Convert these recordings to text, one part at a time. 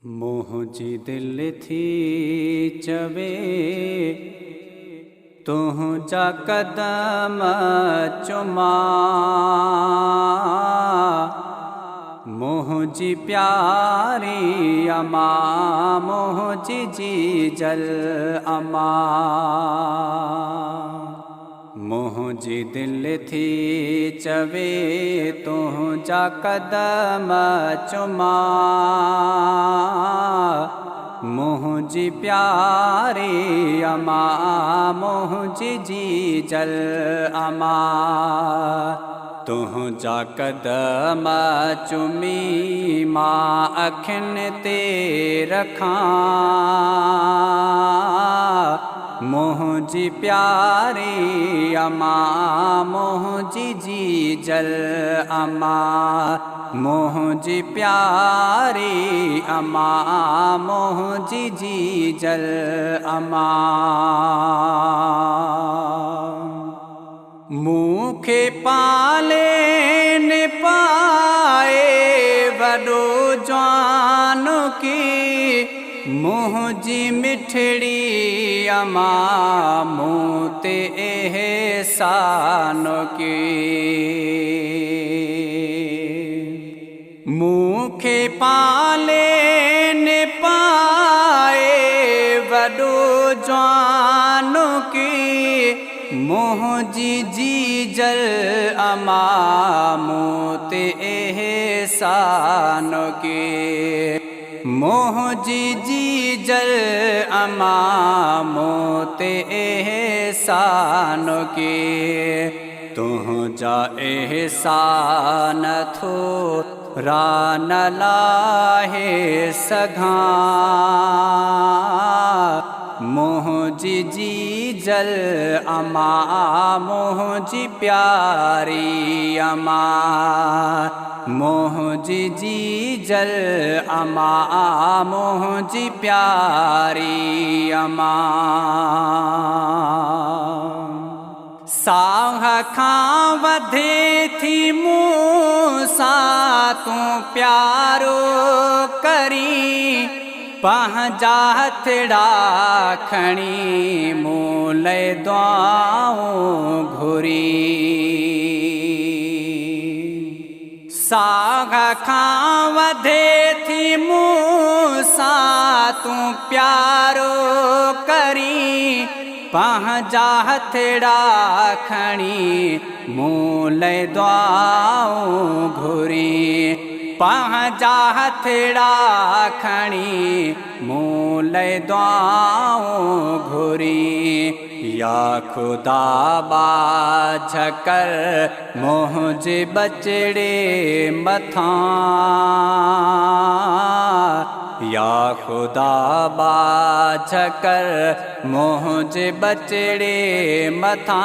मोह जी दिल थी चवे तुह जा कदम चुमा। मोह जी प्यारी अमा मोह जी जल अमा। मोह जी दिल थी चवे तुह जा कदम चुमा। मोह जी प्यारी अमा मोह जी जल अमा। तुह जा कदम चुमी मां अखिन ते रखां। मोह जी प्यारी अमा मोह जी जल अमा। मोह जी प्यारी अमा मोह जी जल अमा। मूखे पाले ने पाए वडो जान की। मोह जी मिठड़ी अमा मूं ते एहसान की। मूखे पाले ने पाए वडो जान की। मोह जी जल अमा मूं ते एहसान की। मोह जी जल अमा मूं ते एहसान की। तुह जा एहसान थो रान लाहे सघां। मोह जी जल अमा मोह जी प्यारी अमा। मोह जी जल अमा मोह जी प्यारी अमा। साह खां वधे थी मूं सां तू प्यारो करी। पंहिंजा हथड़ा खणी मूं लाइ दुआऊं घुरी। साह खां वधे थी मूं सां तू प्यारो करी। पंहिंजा हथड़ा खणी मूं लाइ दुआऊं घुरी। पंहिंजा हथड़ा खणी मूं लाइ दुआऊं घुरी। या खुदा बाझ कर मोह जे बचड़े मथां। या खुदा बाझ कर मोह जे बचड़े मथां।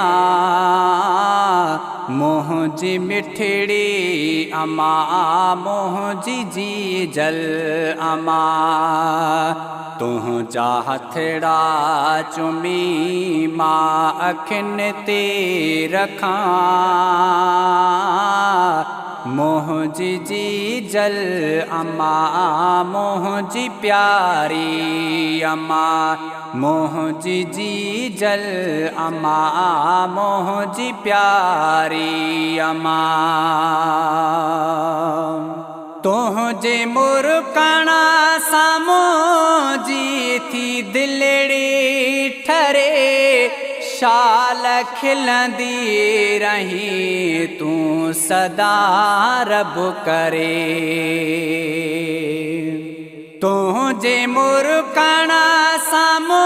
मोह जी मिठड़ी अमा मोह जी जल अमा। तुह जा हथड़ा चुमी मां अखिन ते रखां। मोह जी जल अमा मोह जी प्यारी अमा। मोह जी जल अमा मोह जी प्यारी अमा। तुह जे मुरकणा सामो जी थी दिलड़ी ठरे। शाल खिलंदी रही तू सदा रब करे। तुझे मुरकणा सामो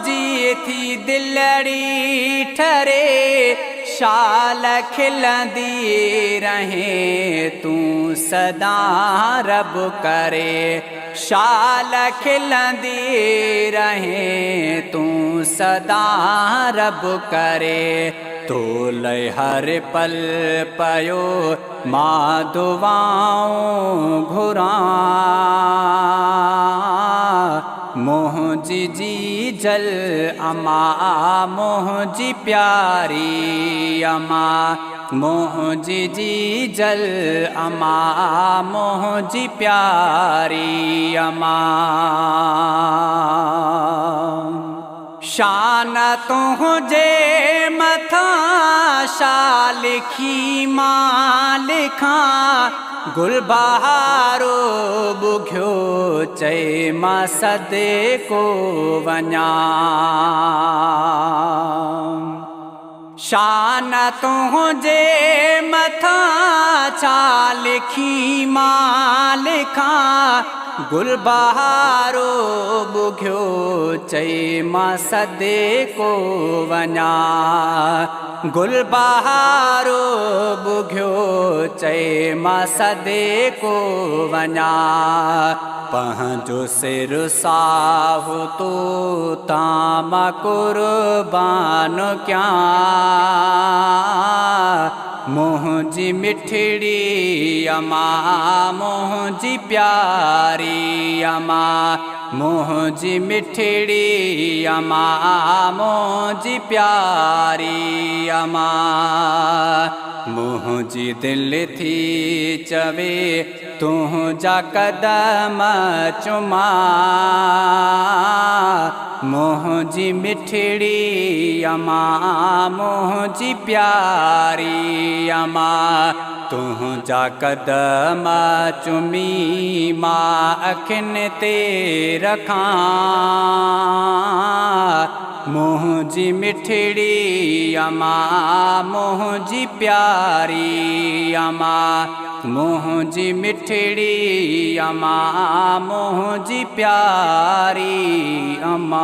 जी थी दिलड़ी ठरे। शाल खिलंदी रहे तू सदा रब करे। शाल खिलंदी रहे तू सदा रब करे। तो लय हर पल पयो मां दुआऊं घुरां। मोह जी जल अमा मोह जी प्यारी अमा। मोहजी जी जल अमा मोहजी प्यारी अमा शान तुझे मथा शालिखी मालिखा गुलबहारो बुघ्यो चए मां सदे को वञा शान तुझे मथा चालिखी मालिखा गुलबहारो बुघ्यो चए मां सदे को वञा गुलबहारो बुघ्यो चए मां सदे को वञा पंहिंजो सिर साहु तो ताम कुर्बान क्या मोहजी मिठड़ी अमा मोहजी प्यारी अमा मोहजी मिठड़ी अमा मोहजी प्यारी अमा मोहजी दिल थी चवे तुझा कदम चुमा मोहजी मिठड़ी अमा मोहजी प्यारी अमा तुझा कदम चुमी मां अखिन ते रखां मोहजी मिठड़ी अमा मोहजी प्यारी अमा मोहजी मिठड़ी अमा मोहजी प्यारी अमा।